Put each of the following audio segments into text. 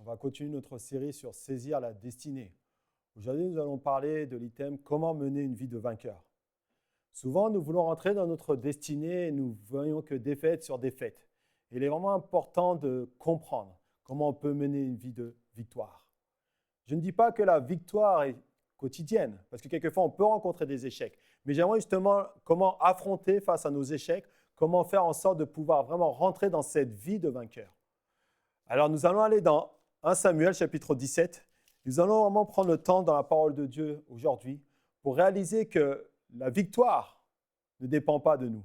va continuer notre série sur saisir la destinée. Aujourd'hui, nous allons parler de l'item « Comment mener une vie de vainqueur ». Souvent, nous voulons rentrer dans notre destinée et nous voyons que défaite sur défaite. Il est vraiment important de comprendre comment on peut mener une vie de victoire. Je ne dis pas que la victoire est quotidienne, parce que quelquefois, on peut rencontrer des échecs. Mais j'aimerais justement comment affronter face à nos échecs, comment faire en sorte de pouvoir vraiment rentrer dans cette vie de vainqueur. Alors, nous allons aller dans 1 Samuel, chapitre 17. Nous allons vraiment prendre le temps dans la parole de Dieu aujourd'hui pour réaliser que la victoire ne dépend pas de nous,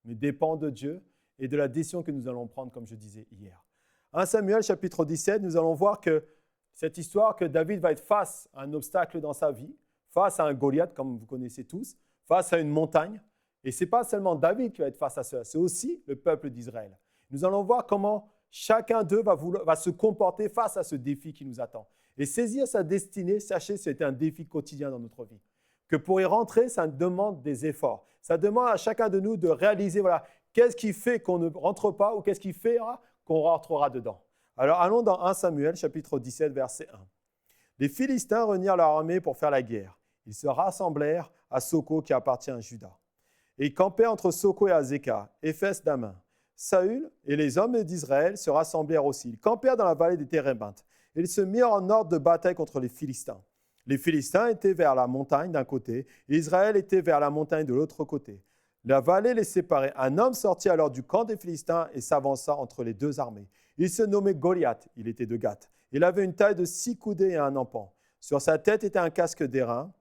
mais dépend de Dieu et de la décision que nous allons prendre, comme je disais hier. 1 Samuel, chapitre 17, nous allons voir que cette histoire que David va être face à un obstacle dans sa vie, face à un Goliath, comme vous connaissez tous, face à une montagne. Et ce n'est pas seulement David qui va être face à cela, c'est aussi le peuple d'Israël. Nous allons voir comment chacun d'eux va se comporter face à ce défi qui nous attend. Et saisir sa destinée, sachez, c'est un défi quotidien dans notre vie. Que pour y rentrer, ça demande des efforts. Ça demande à chacun de nous de réaliser, qu'est-ce qui fait qu'on ne rentre pas ou qu'est-ce qui fera qu'on rentrera dedans. Alors, allons dans 1 Samuel, chapitre 17, verset 1. Les Philistins réunirent leur armée pour faire la guerre. Ils se rassemblèrent à Soko, qui appartient à Juda. Et ils campaient entre Soko et Azekah, Éphès d'Amin. Saül et les hommes d'Israël se rassemblèrent aussi. Ils campèrent dans la vallée des Térébintes. Ils se mirent en ordre de bataille contre les Philistins. Les Philistins étaient vers la montagne d'un côté et Israël était vers la montagne de l'autre côté. La vallée les séparait. Un homme sortit alors du camp des Philistins et s'avança entre les deux armées. Il se nommait Goliath, il était de Gath. Il avait une taille de 6 coudées et un empan. Sur sa tête était un casque d'airain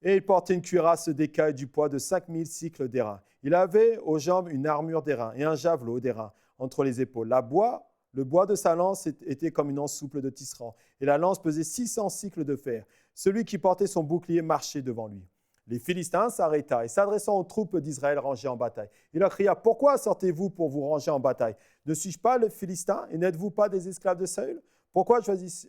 et il portait une cuirasse d'écaille du poids de 5000 cycles d'airain. Il avait aux jambes une armure d'airain et un javelot d'airain entre les épaules. Le bois de sa lance était comme une anse souple de tisserand et la lance pesait 600 cycles de fer. Celui qui portait son bouclier marchait devant lui. Les Philistins s'arrêta et s'adressant aux troupes d'Israël rangées en bataille, il leur cria « Pourquoi sortez-vous pour vous ranger en bataille? Ne suis-je pas le Philistin et n'êtes-vous pas des esclaves de Saül? Pourquoi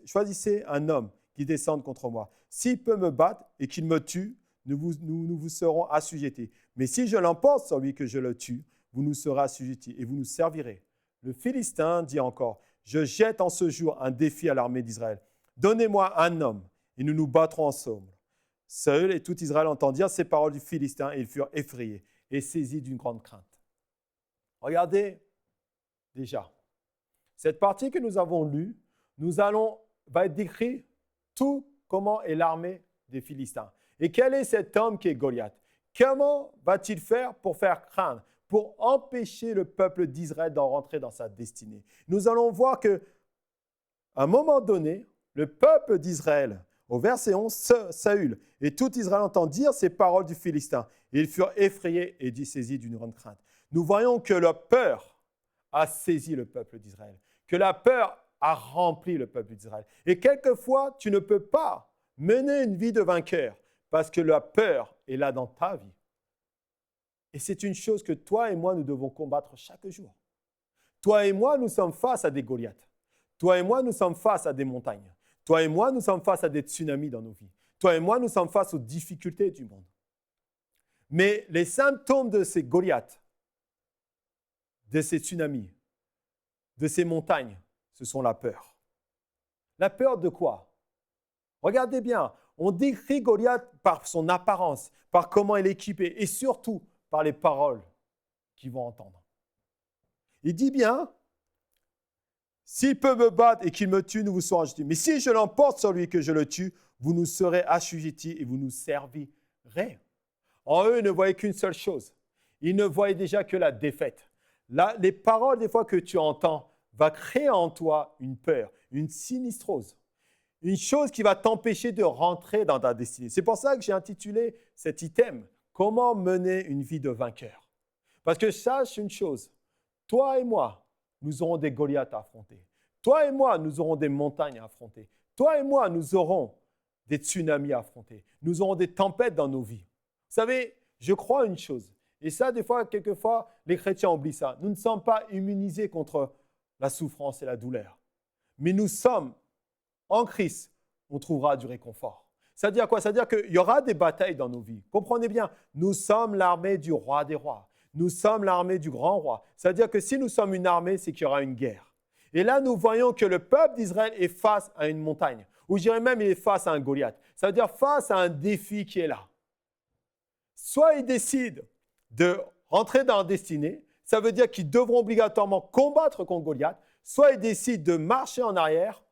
choisissez un homme qui descende contre moi? S'il peut me battre et qu'il me tue, nous vous serons assujettis. Mais si je l'emporte sur lui que je le tue, vous nous serez assujettis et vous nous servirez. » Le Philistin dit encore « Je jette en ce jour un défi à l'armée d'Israël. Donnez-moi un homme et nous nous battrons ensemble. » Saül et tout Israël entendirent ces paroles du Philistin et ils furent effrayés et saisis d'une grande crainte. Regardez déjà, cette partie que nous avons lue, va être décrit tout comment est l'armée des Philistins. Et quel est cet homme qui est Goliath? Comment va-t-il faire pour faire craindre, pour empêcher le peuple d'Israël d'en rentrer dans sa destinée? Nous allons voir qu'à un moment donné, le peuple d'Israël, au verset 11, Saül et tout Israël entendirent ces paroles du Philistin. Et ils furent effrayés et saisis d'une grande crainte. Nous voyons que la peur a saisi le peuple d'Israël, que la peur a rempli le peuple d'Israël. Et quelquefois, tu ne peux pas mener une vie de vainqueur parce que la peur est là dans ta vie. Et c'est une chose que toi et moi, nous devons combattre chaque jour. Toi et moi, nous sommes face à des Goliaths. Toi et moi, nous sommes face à des montagnes. Toi et moi, nous sommes face à des tsunamis dans nos vies. Toi et moi, nous sommes face aux difficultés du monde. Mais les symptômes de ces Goliaths, de ces tsunamis, de ces montagnes, ce sont la peur. La peur de quoi? Regardez bien, on décrit Goliath par son apparence, par comment il est équipé et surtout par les paroles qu'ils vont entendre. Il dit bien, s'il peut me battre et qu'il me tue, nous vous serons assujettis. Mais si je l'emporte sur lui que je le tue, vous nous serez assujettis et vous nous servirez. En eux, ils ne voyaient qu'une seule chose. Ils ne voyaient déjà que la défaite. Là, les paroles, des fois, que tu entends, vont créer en toi une peur, une sinistrose. Une chose qui va t'empêcher de rentrer dans ta destinée. C'est pour ça que j'ai intitulé cet item « Comment mener une vie de vainqueur ?» Parce que sache une chose, toi et moi, nous aurons des Goliaths à affronter. Toi et moi, nous aurons des montagnes à affronter. Toi et moi, nous aurons des tsunamis à affronter. Nous aurons des tempêtes dans nos vies. Vous savez, je crois une chose. Et ça, des fois, quelquefois, les chrétiens oublient ça. Nous ne sommes pas immunisés contre la souffrance et la douleur. Mais nous sommes en Christ, on trouvera du réconfort. C'est-à-dire quoi? C'est-à-dire qu'il y aura des batailles dans nos vies. Comprenez bien, nous sommes l'armée du roi des rois. Nous sommes l'armée du grand roi. C'est-à-dire que si nous sommes une armée, c'est qu'il y aura une guerre. Et là, nous voyons que le peuple d'Israël est face à une montagne. Ou je dirais même, il est face à un Goliath. Ça veut dire face à un défi qui est là. Soit ils décident de rentrer dans leur destinée, ça veut dire qu'ils devront obligatoirement combattre contre Goliath, soit ils décident de marcher en arrière,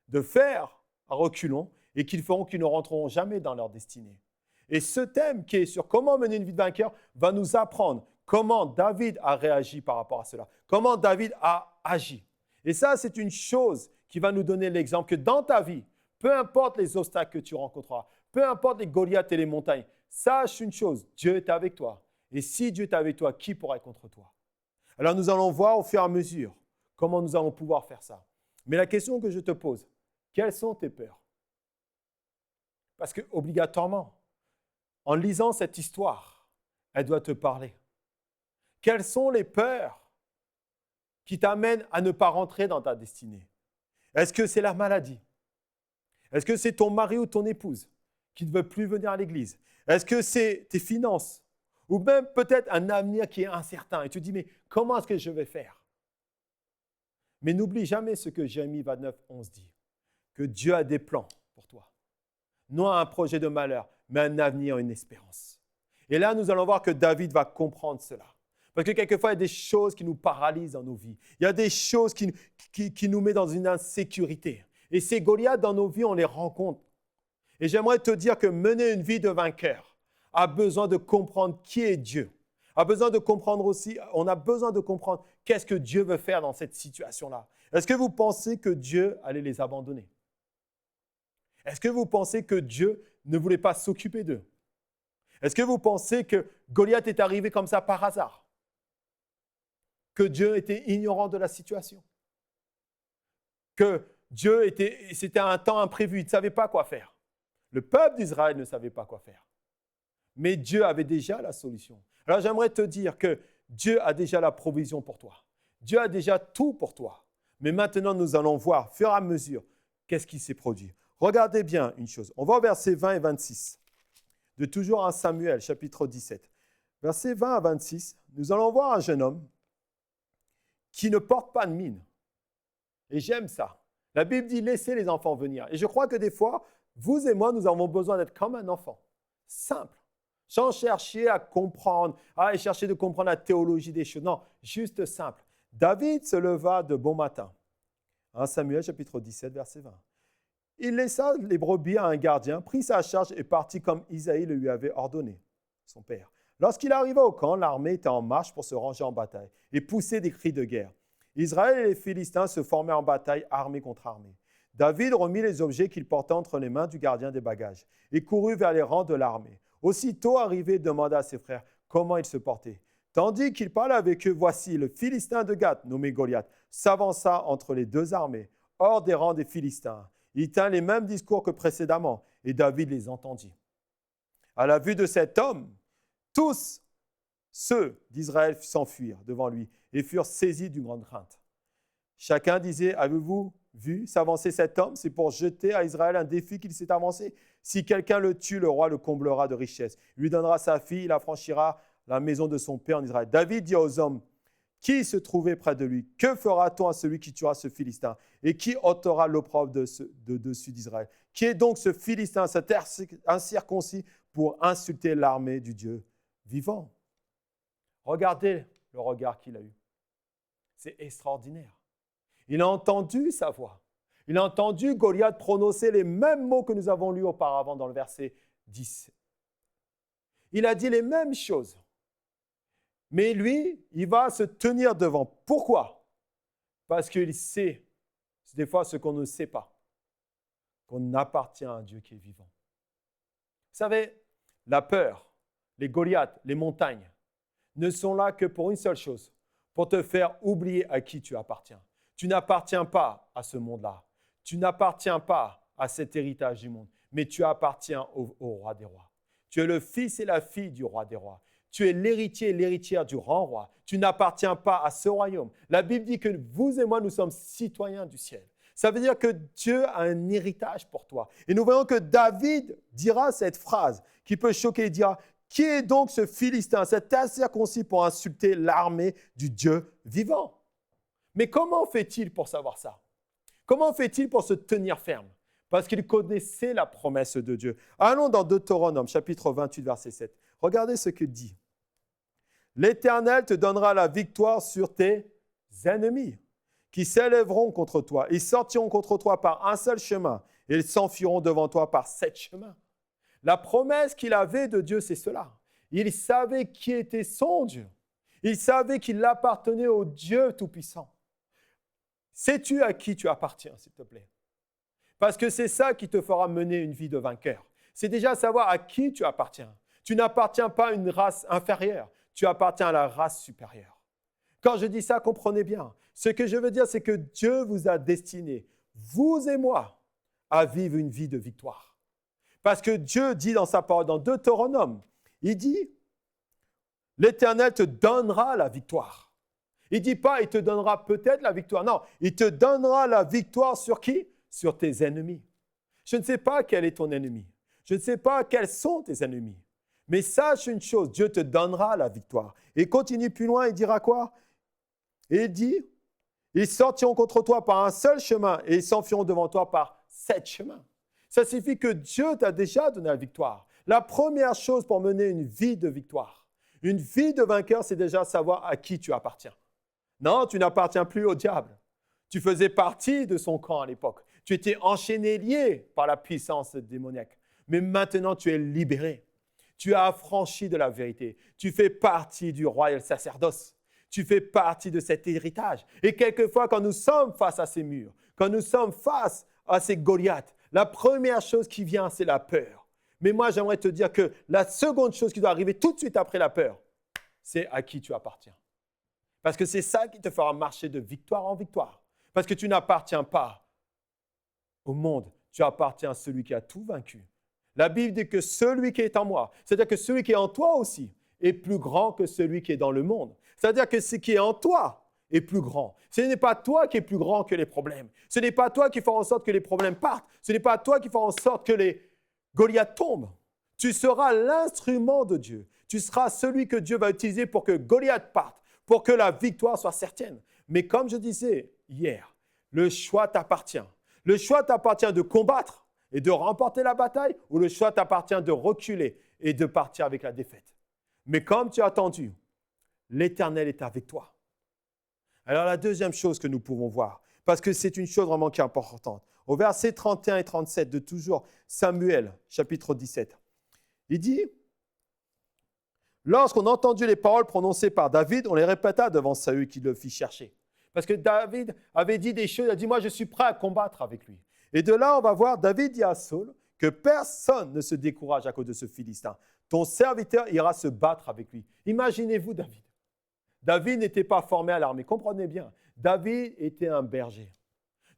de faire un reculon, et qu'ils ne rentreront jamais dans leur destinée. Et ce thème qui est sur comment mener une vie de vainqueur va nous apprendre comment David a réagi par rapport à cela, comment David a agi. Et ça, c'est une chose qui va nous donner l'exemple que dans ta vie, peu importe les obstacles que tu rencontreras, peu importe les Goliaths et les montagnes, sache une chose, Dieu est avec toi. Et si Dieu est avec toi, qui pourra être contre toi? Alors nous allons voir au fur et à mesure comment nous allons pouvoir faire ça. Mais la question que je te pose, quelles sont tes peurs? Parce que obligatoirement, en lisant cette histoire, elle doit te parler. Quelles sont les peurs qui t'amènent à ne pas rentrer dans ta destinée? Est-ce que c'est la maladie? Est-ce que c'est ton mari ou ton épouse qui ne veut plus venir à l'église? Est-ce que c'est tes finances? Ou même peut-être un avenir qui est incertain. Et tu te dis, mais comment est-ce que je vais faire? Mais n'oublie jamais ce que Jérémie 29, 11 dit. Que Dieu a des plans pour toi. Non un projet de malheur, mais un avenir, une espérance. Et là, nous allons voir que David va comprendre cela. Parce que quelquefois, il y a des choses qui nous paralysent dans nos vies. Il y a des choses qui nous mettent dans une insécurité. Et ces Goliaths dans nos vies, on les rencontre. Et j'aimerais te dire que mener une vie de vainqueur a besoin de comprendre qui est Dieu. On a besoin de comprendre qu'est-ce que Dieu veut faire dans cette situation-là. Est-ce que vous pensez que Dieu allait les abandonner? Est-ce que vous pensez que Dieu ne voulait pas s'occuper d'eux? Est-ce que vous pensez que Goliath est arrivé comme ça par hasard? Que Dieu était ignorant de la situation? Que c'était un temps imprévu, il ne savait pas quoi faire? Le peuple d'Israël ne savait pas quoi faire. Mais Dieu avait déjà la solution. Alors j'aimerais te dire que Dieu a déjà la provision pour toi. Dieu a déjà tout pour toi. Mais maintenant, nous allons voir, au fur et à mesure, qu'est-ce qui s'est produit. Regardez bien une chose. On va au verset 20 et 26, de toujours 1 Samuel, chapitre 17. Versets 20 à 26, nous allons voir un jeune homme qui ne porte pas de mine. Et j'aime ça. La Bible dit, laissez les enfants venir. Et je crois que des fois, vous et moi, nous avons besoin d'être comme un enfant, simple, sans chercher à comprendre, à chercher de comprendre la théologie des choses. Non, juste simple. David se leva de bon matin. 1 Samuel, chapitre 17, verset 20. Il laissa les brebis à un gardien, prit sa charge et partit comme Isaïe le lui avait ordonné, son père. Lorsqu'il arriva au camp, l'armée était en marche pour se ranger en bataille et poussait des cris de guerre. Israël et les Philistins se formaient en bataille, armée contre armée. David remit les objets qu'il portait entre les mains du gardien des bagages et courut vers les rangs de l'armée. Aussitôt arrivé, il demanda à ses frères comment ils se portaient. Tandis qu'il parlait avec eux, voici le Philistin de Gath, nommé Goliath, s'avança entre les deux armées, hors des rangs des Philistins. Il tint les mêmes discours que précédemment, et David les entendit. À la vue de cet homme, tous ceux d'Israël s'enfuirent devant lui et furent saisis d'une grande crainte. Chacun disait, avez-vous vu s'avancer cet homme? C'est pour jeter à Israël un défi qu'il s'est avancé. Si quelqu'un le tue, le roi le comblera de richesses. Il lui donnera sa fille, il affranchira la maison de son père en Israël. David dit aux hommes qui se trouvaient près de lui, que fera-t-on à celui qui tuera ce Philistin? Et qui ôtera l'opprobre de dessus d'Israël? Qui est donc ce Philistin, cet incirconcis, pour insulter l'armée du Dieu vivant? Regardez le regard qu'il a eu. C'est extraordinaire. Il a entendu sa voix. Il a entendu Goliath prononcer les mêmes mots que nous avons lus auparavant dans le verset 10. Il a dit les mêmes choses. Mais lui, il va se tenir devant. Pourquoi? Parce qu'il sait, c'est des fois ce qu'on ne sait pas, qu'on appartient à un Dieu qui est vivant. Vous savez, la peur, les Goliaths, les montagnes, ne sont là que pour une seule chose, pour te faire oublier à qui tu appartiens. Tu n'appartiens pas à ce monde-là. Tu n'appartiens pas à cet héritage du monde, mais tu appartiens au roi des rois. Tu es le fils et la fille du roi des rois. Tu es l'héritier et l'héritière du grand roi. Tu n'appartiens pas à ce royaume. La Bible dit que vous et moi, nous sommes citoyens du ciel. Ça veut dire que Dieu a un héritage pour toi. Et nous voyons que David dira cette phrase qui peut choquer. Il dira, qui est donc ce Philistin, cet incirconcis pour insulter l'armée du Dieu vivant? Mais comment fait-il pour savoir ça? Comment fait-il pour se tenir ferme? Parce qu'il connaissait la promesse de Dieu. Allons dans Deutéronome, chapitre 28, verset 7. Regardez ce qu'il dit. L'Éternel te donnera la victoire sur tes ennemis qui s'élèveront contre toi. Ils sortiront contre toi par un seul chemin et ils s'enfuiront devant toi par 7 chemins. La promesse qu'il avait de Dieu, c'est cela. Il savait qui était son Dieu. Il savait qu'il appartenait au Dieu Tout-Puissant. Sais-tu à qui tu appartiens, s'il te plaît? Parce que c'est ça qui te fera mener une vie de vainqueur. C'est déjà savoir à qui tu appartiens. Tu n'appartiens pas à une race inférieure. Tu appartiens à la race supérieure. Quand je dis ça, comprenez bien. Ce que je veux dire, c'est que Dieu vous a destiné, vous et moi, à vivre une vie de victoire. Parce que Dieu dit dans sa parole, dans Deutéronome, il dit, l'Éternel te donnera la victoire. Il ne dit pas, il te donnera peut-être la victoire. Non, il te donnera la victoire sur qui? Sur tes ennemis. Je ne sais pas quel est ton ennemi. Je ne sais pas quels sont tes ennemis. Mais sache une chose, Dieu te donnera la victoire. Et continue plus loin, il dira quoi? Et il dit, ils sortiront contre toi par un seul chemin et ils s'enfuiront devant toi par 7 chemins. Ça signifie que Dieu t'a déjà donné la victoire. La première chose pour mener une vie de victoire, une vie de vainqueur, c'est déjà savoir à qui tu appartiens. Non, tu n'appartiens plus au diable. Tu faisais partie de son camp à l'époque. Tu étais enchaîné, lié par la puissance démoniaque. Mais maintenant, tu es libéré. Tu as affranchi de la vérité. Tu fais partie du royal sacerdoce. Tu fais partie de cet héritage. Et quelquefois, quand nous sommes face à ces murs, quand nous sommes face à ces Goliaths, la première chose qui vient, c'est la peur. Mais moi, j'aimerais te dire que la seconde chose qui doit arriver tout de suite après la peur, c'est à qui tu appartiens. Parce que c'est ça qui te fera marcher de victoire en victoire. Parce que tu n'appartiens pas au monde, tu appartiens à celui qui a tout vaincu. La Bible dit que celui qui est en moi, c'est-à-dire que celui qui est en toi aussi, est plus grand que celui qui est dans le monde. C'est-à-dire que ce qui est en toi est plus grand. Ce n'est pas toi qui es plus grand que les problèmes. Ce n'est pas toi qui fera en sorte que les problèmes partent. Ce n'est pas toi qui fera en sorte que les Goliaths tombent. Tu seras l'instrument de Dieu. Tu seras celui que Dieu va utiliser pour que Goliath parte, pour que la victoire soit certaine. Mais comme je disais hier, le choix t'appartient. Le choix t'appartient de combattre et de remporter la bataille, ou le choix t'appartient de reculer et de partir avec la défaite. Mais comme tu as entendu, l'Éternel est avec toi. Alors la deuxième chose que nous pouvons voir, parce que c'est une chose vraiment qui est importante, au verset 31 et 37 de toujours Samuel, chapitre 17, il dit, lorsqu'on a entendu les paroles prononcées par David, on les répéta devant Saül qui le fit chercher. Parce que David avait dit des choses, il a dit, moi je suis prêt à combattre avec lui. Et de là, on va voir, David dit à Saül que personne ne se décourage à cause de ce Philistin. Ton serviteur ira se battre avec lui. Imaginez-vous David. David n'était pas formé à l'armée. Comprenez bien, David était un berger.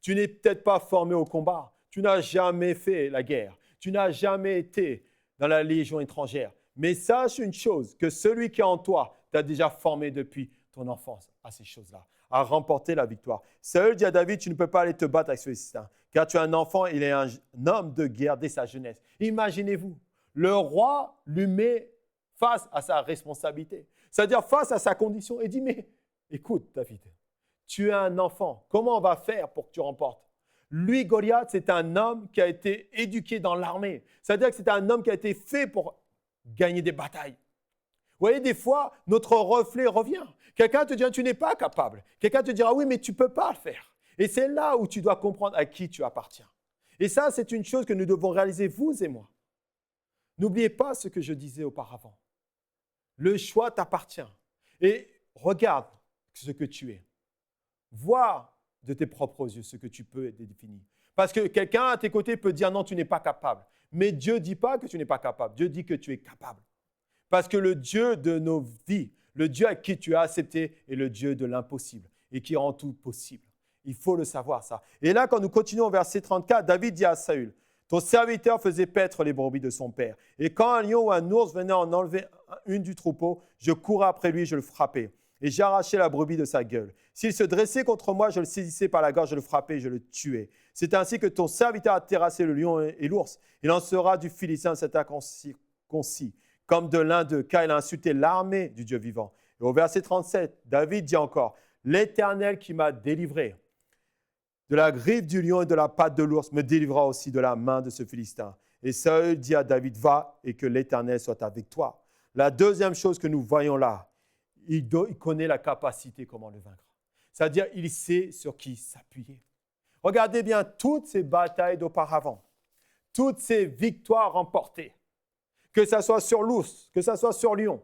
Tu n'es peut-être pas formé au combat. Tu n'as jamais fait la guerre. Tu n'as jamais été dans la légion étrangère. Mais sache une chose, que celui qui est en toi t'a déjà formé depuis ton enfance à ces choses-là, à remporter la victoire. Saül dit à David, tu ne peux pas aller te battre avec ce Philistin, car tu es un enfant, il est un homme de guerre dès sa jeunesse. Imaginez-vous, le roi lui met face à sa responsabilité, c'est-à-dire face à sa condition, et dit, mais écoute David, tu es un enfant, comment on va faire pour que tu remportes? Lui, Goliath, c'est un homme qui a été éduqué dans l'armée, c'est-à-dire que c'est un homme qui a été fait pour gagner des batailles. Vous voyez, des fois, notre reflet revient. Quelqu'un te dira, tu n'es pas capable. Quelqu'un te dira, oui, mais tu ne peux pas le faire. Et c'est là où tu dois comprendre à qui tu appartiens. Et ça, c'est une chose que nous devons réaliser, vous et moi. N'oubliez pas ce que je disais auparavant. Le choix t'appartient. Et regarde ce que tu es. Vois de tes propres yeux ce que tu peux être défini. Parce que quelqu'un à tes côtés peut dire, non, tu n'es pas capable. Mais Dieu ne dit pas que tu n'es pas capable. Dieu dit que tu es capable. Parce que le Dieu de nos vies, le Dieu à qui tu as accepté est le Dieu de l'impossible et qui rend tout possible. Il faut le savoir ça. Et là, quand nous continuons au verset 34, David dit à Saül, ton serviteur faisait paître les brebis de son père. Et quand un lion ou un ours venait en enlever une du troupeau, je courais après lui, je le frappais. Et j'arrachais la brebis de sa gueule. S'il se dressait contre moi, je le saisissais par la gorge, je le frappais et je le tuais. C'est ainsi que ton serviteur a terrassé le lion et l'ours. Il en sera du Philistin cet incirconcis, comme de l'un d'eux, car il a insulté l'armée du Dieu vivant. Et au verset 37, David dit encore, L'Éternel qui m'a délivré de la griffe du lion et de la patte de l'ours me délivrera aussi de la main de ce Philistin. Et Saül dit à David, va et que l'Éternel soit avec toi. La deuxième chose que nous voyons là, il connaît la capacité comment le vaincre. C'est-à-dire, il sait sur qui s'appuyer. Regardez bien toutes ces batailles d'auparavant, toutes ces victoires remportées, que ce soit sur l'ours, que ce soit sur lion,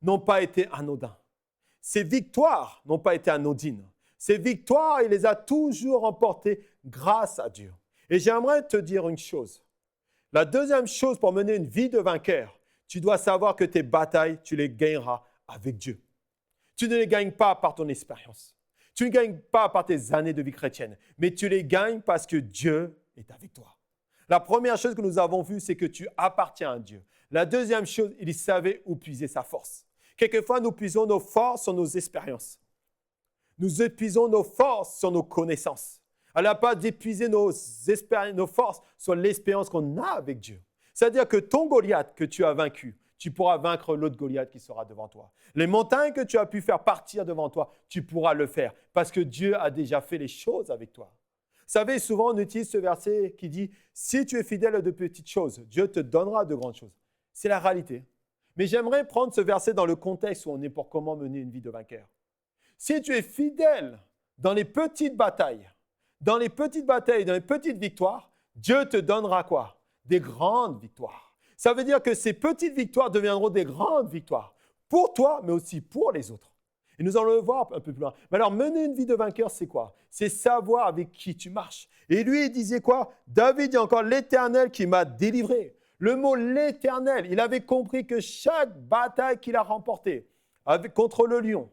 n'ont pas été anodines. Ces victoires n'ont pas été anodines. Ces victoires, il les a toujours remportées grâce à Dieu. Et j'aimerais te dire une chose. La deuxième chose pour mener une vie de vainqueur, tu dois savoir que tes batailles, tu les gagneras avec Dieu. Tu ne les gagnes pas par ton expérience. Tu ne gagnes pas par tes années de vie chrétienne, mais tu les gagnes parce que Dieu est avec toi. La première chose que nous avons vue, c'est que tu appartiens à Dieu. La deuxième chose, il savait où puiser sa force. Quelquefois, nous puisons nos forces sur nos expériences. Nous épuisons nos forces sur nos connaissances. Elle n'a pas d'épuiser nos forces sur l'expérience qu'on a avec Dieu. C'est-à-dire que ton Goliath que tu as vaincu, tu pourras vaincre l'autre Goliath qui sera devant toi. Les montagnes que tu as pu faire partir devant toi, tu pourras le faire parce que Dieu a déjà fait les choses avec toi. Vous savez, souvent on utilise ce verset qui dit « Si tu es fidèle à de petites choses, Dieu te donnera de grandes choses. » C'est la réalité. Mais j'aimerais prendre ce verset dans le contexte où on est pour comment mener une vie de vainqueur. Si tu es fidèle dans les petites batailles, dans les petites victoires, Dieu te donnera quoi? Des grandes victoires. Ça veut dire que ces petites victoires deviendront des grandes victoires pour toi, mais aussi pour les autres. Et nous allons le voir un peu plus loin. Mais alors, mener une vie de vainqueur, c'est quoi? C'est savoir avec qui tu marches. Et lui, il disait quoi? David dit encore, l'Éternel qui m'a délivré. Le mot l'Éternel, il avait compris que chaque bataille qu'il a remportée contre le lion,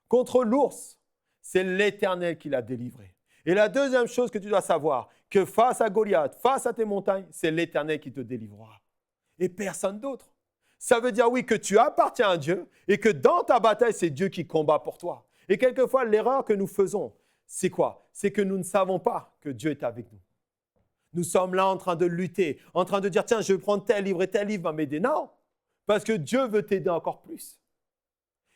contre l'ours, c'est l'Éternel qui l'a délivré. Et la deuxième chose que tu dois savoir, que face à Goliath, face à tes montagnes, c'est l'Éternel qui te délivrera. Et personne d'autre. Ça veut dire, oui, que tu appartiens à Dieu et que dans ta bataille, c'est Dieu qui combat pour toi. Et quelquefois, l'erreur que nous faisons, c'est quoi? C'est que nous ne savons pas que Dieu est avec nous. Nous sommes là en train de lutter, en train de dire, tiens, je vais prendre tel livre et tel livre va m'aider. Non, parce que Dieu veut t'aider encore plus.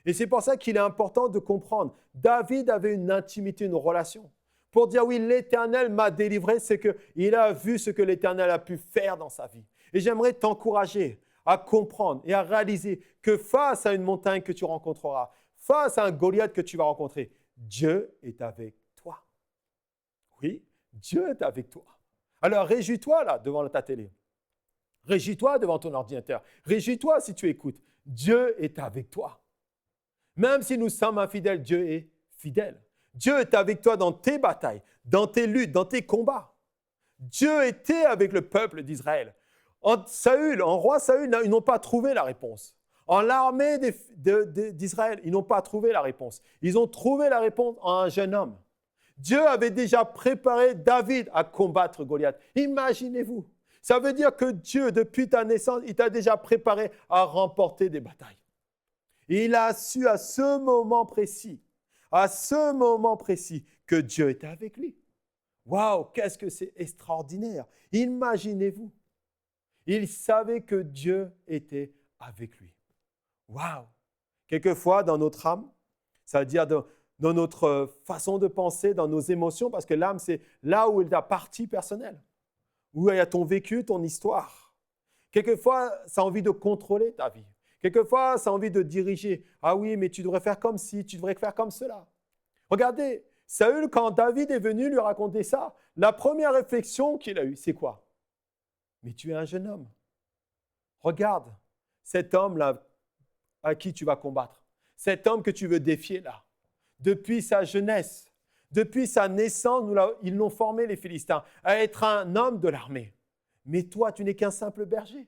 Et c'est pour ça qu'il est important de comprendre. David avait une intimité, une relation. Pour dire, oui, l'Éternel m'a délivré, c'est qu'il a vu ce que l'Éternel a pu faire dans sa vie. Et j'aimerais t'encourager à comprendre et à réaliser que face à une montagne que tu rencontreras, face à un Goliath que tu vas rencontrer, Dieu est avec toi. Oui, Dieu est avec toi. Alors, réjouis-toi là devant ta télé. Réjouis-toi devant ton ordinateur. Réjouis-toi si tu écoutes. Dieu est avec toi. Même si nous sommes infidèles, Dieu est fidèle. Dieu est avec toi dans tes batailles, dans tes luttes, dans tes combats. Dieu était avec le peuple d'Israël. En roi Saül, ils n'ont pas trouvé la réponse. En l'armée d'Israël, ils n'ont pas trouvé la réponse. Ils ont trouvé la réponse en un jeune homme. Dieu avait déjà préparé David à combattre Goliath. Imaginez-vous. Ça veut dire que Dieu, depuis ta naissance, il t'a déjà préparé à remporter des batailles. Et il a su à ce moment précis, que Dieu était avec lui. Waouh, qu'est-ce que c'est extraordinaire. Imaginez-vous. Il savait que Dieu était avec lui. Waouh. Quelquefois, dans notre âme, ça veut dire dans notre façon de penser, dans nos émotions, parce que l'âme, c'est là où il y a ta partie personnelle, où il y a ton vécu, ton histoire. Quelquefois, ça a envie de contrôler ta vie. Quelquefois, ça a envie de diriger. Ah oui, mais tu devrais faire comme ci, tu devrais faire comme cela. Regardez, Saül, quand David est venu lui raconter ça, la première réflexion qu'il a eue, c'est quoi? Mais tu es un jeune homme. Regarde cet homme-là à qui tu vas combattre. Cet homme que tu veux défier là. Depuis sa jeunesse, depuis sa naissance, ils l'ont formé les Philistins à être un homme de l'armée. Mais toi, tu n'es qu'un simple berger.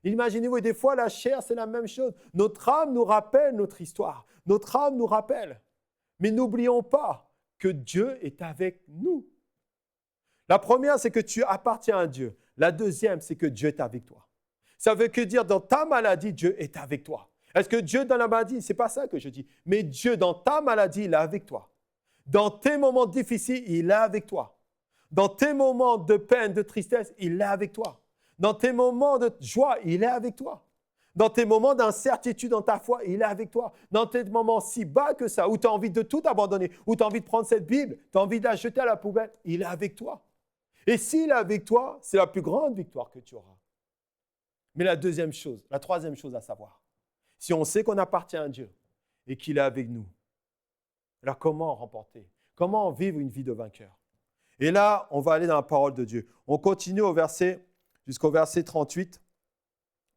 Imaginez-vous, des fois, la chair, c'est la même chose. Notre âme nous rappelle notre histoire. Notre âme nous rappelle. Mais n'oublions pas que Dieu est avec nous. La première, c'est que tu appartiens à Dieu. La deuxième, c'est que Dieu est avec toi. Ça veut que dire, dans ta maladie, Dieu est avec toi. Est-ce que Dieu dans la maladie, ce n'est pas ça que je dis. Mais Dieu dans ta maladie, il est avec toi. Dans tes moments difficiles, il est avec toi. Dans tes moments de peine, de tristesse, il est avec toi. Dans tes moments de joie, il est avec toi. Dans tes moments d'incertitude dans ta foi, il est avec toi. Dans tes moments si bas que ça, où tu as envie de tout abandonner, où tu as envie de prendre cette Bible, tu as envie de la jeter à la poubelle, il est avec toi. Et s'il est avec toi, c'est la plus grande victoire que tu auras. Mais la troisième chose à savoir, si on sait qu'on appartient à Dieu et qu'il est avec nous, alors comment remporter? Comment vivre une vie de vainqueur? Et là, on va aller dans la parole de Dieu. On continue jusqu'au verset 38.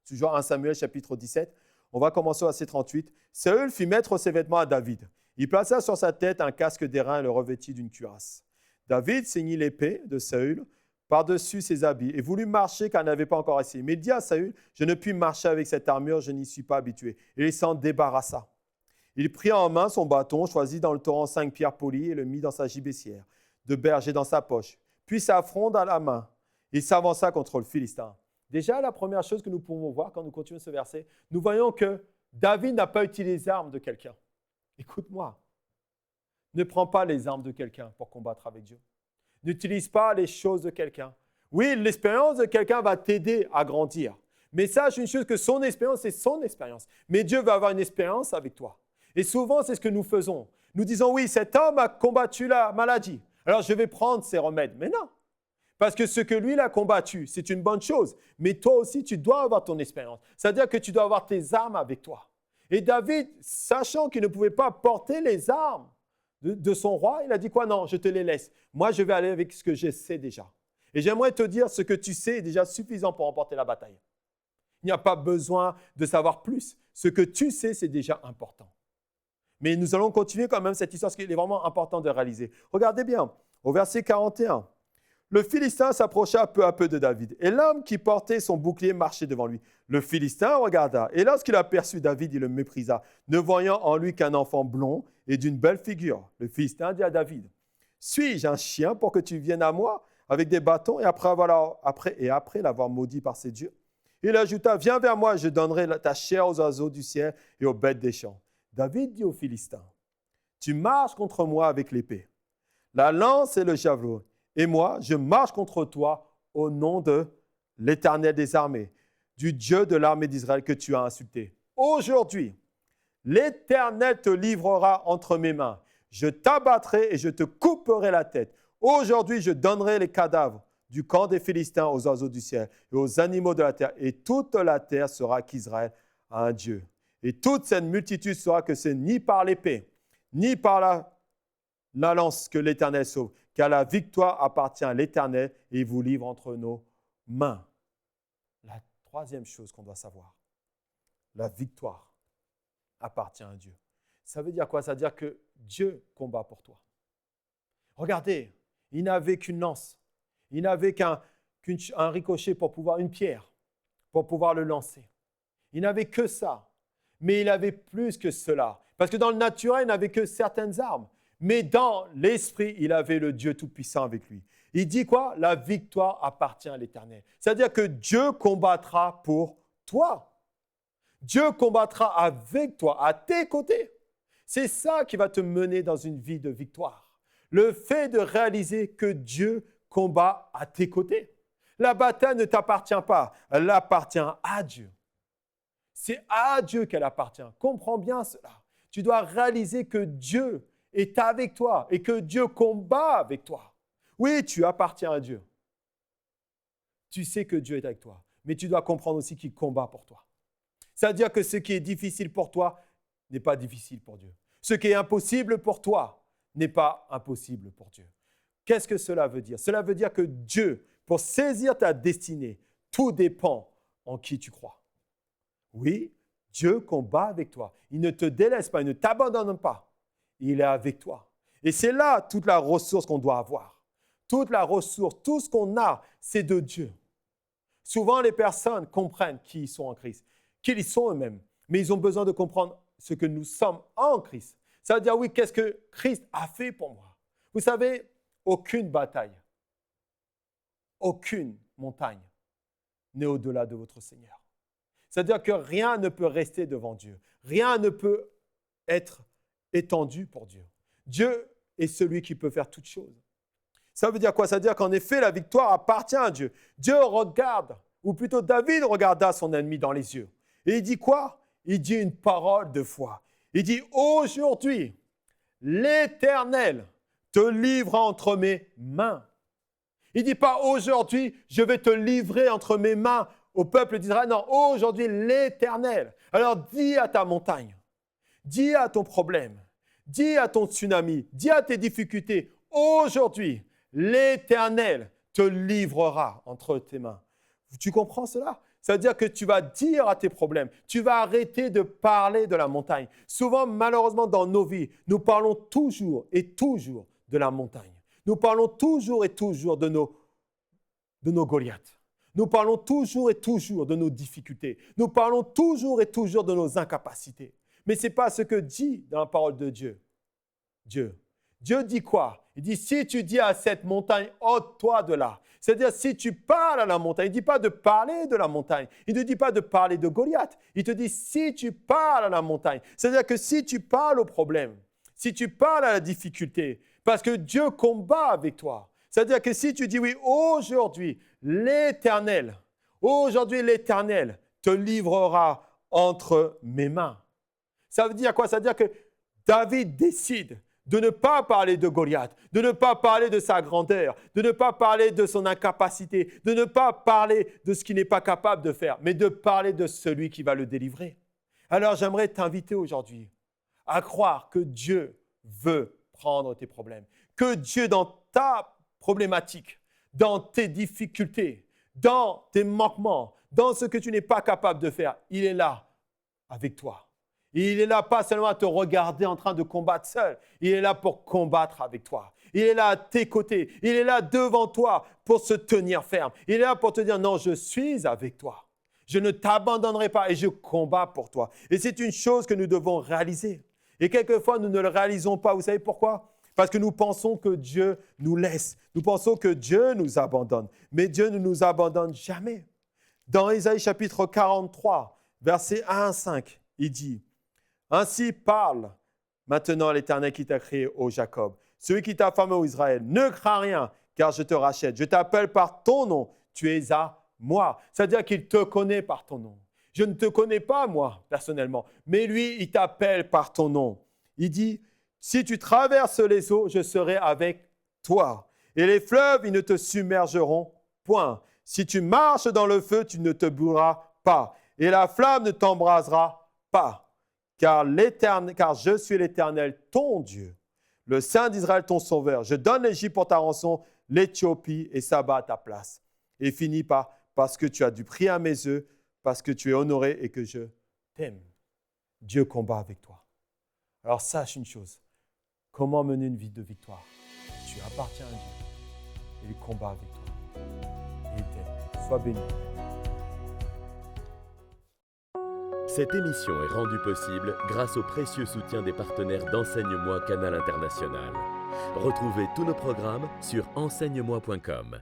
Toujours 1 Samuel chapitre 17. On va commencer au verset 38. Saül fit mettre ses vêtements à David. Il plaça sur sa tête un casque d'airain et le revêtit d'une cuirasse. David ceignit l'épée de Saül par-dessus ses habits et voulut marcher car il n'avait pas encore essayé. Mais il dit à Saül, je ne puis marcher avec cette armure, je n'y suis pas habitué. Et il s'en débarrassa. Il prit en main son bâton, choisit dans le torrent 5 pierres polies et le mit dans sa gibecière, de berger dans sa poche. Puis sa fronde à la main. Il s'avança contre le Philistin. Déjà, la première chose que nous pouvons voir quand nous continuons ce verset, nous voyons que David n'a pas utilisé les armes de quelqu'un. Écoute-moi, ne prends pas les armes de quelqu'un pour combattre avec Dieu. N'utilise pas les choses de quelqu'un. Oui, l'expérience de quelqu'un va t'aider à grandir. Mais sache une chose, que son expérience, c'est son expérience. Mais Dieu va avoir une expérience avec toi. Et souvent, c'est ce que nous faisons. Nous disons, oui, cet homme a combattu la maladie. Alors, je vais prendre ses remèdes. Mais non. Parce que ce que lui, il a combattu, c'est une bonne chose. Mais toi aussi, tu dois avoir ton expérience. C'est-à-dire que tu dois avoir tes armes avec toi. Et David, sachant qu'il ne pouvait pas porter les armes de son roi, il a dit quoi? Non, je te les laisse. Moi, je vais aller avec ce que je sais déjà. Et j'aimerais te dire, ce que tu sais est déjà suffisant pour remporter la bataille. Il n'y a pas besoin de savoir plus. Ce que tu sais, c'est déjà important. Mais nous allons continuer quand même cette histoire, parce qu'il est vraiment important de réaliser. Regardez bien, au verset 41. Le Philistin s'approcha peu à peu de David, et l'homme qui portait son bouclier marchait devant lui. Le Philistin regarda, et lorsqu'il aperçut David, il le méprisa, ne voyant en lui qu'un enfant blond et d'une belle figure. Le Philistin dit à David, « Suis-je un chien pour que tu viennes à moi avec des bâtons et après l'avoir maudit par ses dieux ?» Il ajouta, « Viens vers moi, je donnerai ta chair aux oiseaux du ciel et aux bêtes des champs. » David dit au Philistin, « Tu marches contre moi avec l'épée, la lance et le javelot. Et moi, je marche contre toi au nom de l'Éternel des armées, du Dieu de l'armée d'Israël que tu as insulté. Aujourd'hui, l'Éternel te livrera entre mes mains. Je t'abattrai et je te couperai la tête. Aujourd'hui, je donnerai les cadavres du camp des Philistins aux oiseaux du ciel et aux animaux de la terre. Et toute la terre saura qu'Israël a un Dieu. Et toute cette multitude saura que c'est ni par l'épée, ni par la lance que l'Éternel sauve, car la victoire appartient à l'Éternel et il vous livre entre nos mains. La troisième chose qu'on doit savoir, la victoire appartient à Dieu. Ça veut dire quoi? Ça veut dire que Dieu combat pour toi. Regardez, il n'avait qu'une lance, il n'avait qu'un ricochet pour pouvoir, une pierre, pour pouvoir le lancer. Il n'avait que ça, mais il avait plus que cela. Parce que dans le naturel, il n'avait que certaines armes. Mais dans l'esprit, il avait le Dieu Tout-Puissant avec lui. Il dit quoi? La victoire appartient à l'Éternel. C'est-à-dire que Dieu combattra pour toi. Dieu combattra avec toi, à tes côtés. C'est ça qui va te mener dans une vie de victoire. Le fait de réaliser que Dieu combat à tes côtés. La bataille ne t'appartient pas, elle appartient à Dieu. C'est à Dieu qu'elle appartient. Comprends bien cela. Tu dois réaliser que Dieu est avec toi et que Dieu combat avec toi. Oui, tu appartiens à Dieu. Tu sais que Dieu est avec toi, mais tu dois comprendre aussi qu'il combat pour toi. C'est-à-dire que ce qui est difficile pour toi n'est pas difficile pour Dieu. Ce qui est impossible pour toi n'est pas impossible pour Dieu. Qu'est-ce que cela veut dire? Cela veut dire que Dieu, pour saisir ta destinée, tout dépend en qui tu crois. Oui, Dieu combat avec toi. Il ne te délaisse pas, il ne t'abandonne pas. Il est avec toi. Et c'est là toute la ressource qu'on doit avoir. Toute la ressource, tout ce qu'on a, c'est de Dieu. Souvent, les personnes comprennent qui ils sont en Christ, qui ils sont eux-mêmes. Mais ils ont besoin de comprendre ce que nous sommes en Christ. Ça veut dire, oui, qu'est-ce que Christ a fait pour moi? Vous savez, aucune bataille, aucune montagne n'est au-delà de votre Seigneur. C'est-à-dire que rien ne peut rester devant Dieu. Rien ne peut être étendu pour Dieu. Dieu est celui qui peut faire toutes choses. Ça veut dire quoi? Ça veut dire qu'en effet, la victoire appartient à Dieu. Dieu regarde, ou plutôt David regarda son ennemi dans les yeux. Et il dit quoi? Il dit une parole de foi. Il dit, aujourd'hui, l'Éternel te livre entre mes mains. Il ne dit pas, aujourd'hui, je vais te livrer entre mes mains au peuple d'Israël. Non, aujourd'hui, l'Éternel. Alors dis à ta montagne, dis à ton problème, dis à ton tsunami, dis à tes difficultés, aujourd'hui, l'Éternel te livrera entre tes mains. Tu comprends cela? Ça veut dire que tu vas dire à tes problèmes, tu vas arrêter de parler de la montagne. Souvent, malheureusement, dans nos vies, nous parlons toujours et toujours de la montagne. Nous parlons toujours et toujours de nos Goliaths. Nous parlons toujours et toujours de nos difficultés. Nous parlons toujours et toujours de nos incapacités. Mais ce n'est pas ce que dit dans la parole de Dieu. Dieu dit quoi? Il dit, si tu dis à cette montagne, ôte-toi de là. C'est-à-dire, si tu parles à la montagne, il ne dit pas de parler de la montagne. Il ne dit pas de parler de Goliath. Il te dit, si tu parles à la montagne. C'est-à-dire que si tu parles au problème, si tu parles à la difficulté, parce que Dieu combat avec toi. C'est-à-dire que si tu dis, oui, aujourd'hui, l'Éternel te livrera entre mes mains. Ça veut dire quoi? Ça veut dire que David décide de ne pas parler de Goliath, de ne pas parler de sa grandeur, de ne pas parler de son incapacité, de ne pas parler de ce qu'il n'est pas capable de faire, mais de parler de celui qui va le délivrer. Alors j'aimerais t'inviter aujourd'hui à croire que Dieu veut prendre tes problèmes, que Dieu dans ta problématique, dans tes difficultés, dans tes manquements, dans ce que tu n'es pas capable de faire, il est là avec toi. Il est là pas seulement à te regarder en train de combattre seul, il est là pour combattre avec toi. Il est là à tes côtés, il est là devant toi pour se tenir ferme. Il est là pour te dire non, je suis avec toi. Je ne t'abandonnerai pas et je combats pour toi. Et c'est une chose que nous devons réaliser. Et quelquefois, nous ne le réalisons pas. Vous savez pourquoi? Parce que nous pensons que Dieu nous laisse. Nous pensons que Dieu nous abandonne. Mais Dieu ne nous abandonne jamais. Dans Ésaïe chapitre 43, versets 1 à 5, il dit « Ainsi parle maintenant l'Éternel qui t'a créé, ô Jacob, celui qui t'a formé, ô Israël. Ne crains rien, car je te rachète. Je t'appelle par ton nom. Tu es à moi. » C'est-à-dire qu'il te connaît par ton nom. Je ne te connais pas, moi, personnellement, mais lui, il t'appelle par ton nom. Il dit « Si tu traverses les eaux, je serai avec toi. Et les fleuves, ils ne te submergeront point. Si tu marches dans le feu, tu ne te brûleras pas. Et la flamme ne t'embrasera pas. Car je suis l'Éternel, ton Dieu, le Saint d'Israël, ton sauveur. Je donne l'Égypte pour ta rançon, l'Éthiopie et Saba à ta place. Et finis par parce que tu as du prix à mes yeux, parce que tu es honoré et que je t'aime. Dieu combat avec toi. Alors sache une chose, comment mener une vie de victoire? Tu appartiens à Dieu et il combat avec toi. Et il t'aime. Sois béni. Cette émission est rendue possible grâce au précieux soutien des partenaires d'Enseigne-moi Canal International. Retrouvez tous nos programmes sur enseigne-moi.com.